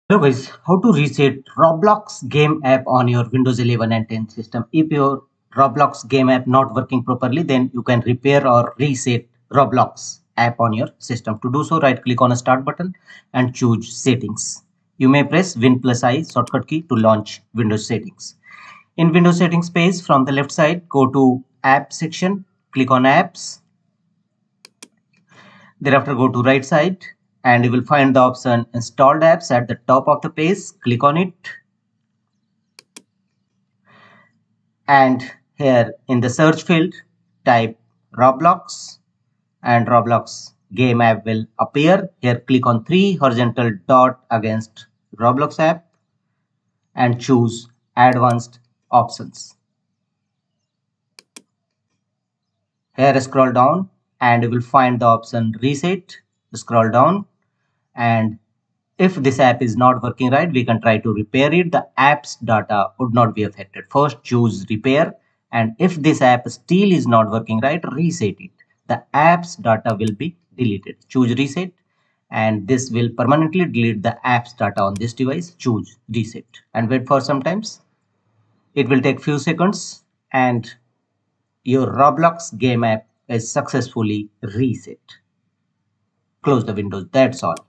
Hello guys, how to reset Roblox game app on your Windows 11 and 10 system. If your Roblox game app not working properly, then you can repair or reset Roblox app on your system. To do so, right click on a start button and choose settings. You may press Win plus I shortcut key to launch Windows settings. In Windows settings page, from the left side, go to app section, click on apps. Thereafter go to right side and you will find the option installed apps at the top of the page. Click on it. And here in the search field, type Roblox and Roblox game app will appear. Here click on three horizontal dot against Roblox app and choose advanced options. Here scroll down and you will find the option reset. Scroll down, and if this app is not working right, we can try to repair it. The app's data would not be affected. First choose repair, and if this app still is not working right, reset it. The app's data will be deleted. Choose reset, and this will permanently delete the app's data on this device. Choose reset and wait for some times. It will take few seconds and your Roblox game app is successfully reset. Close the windows. That's all.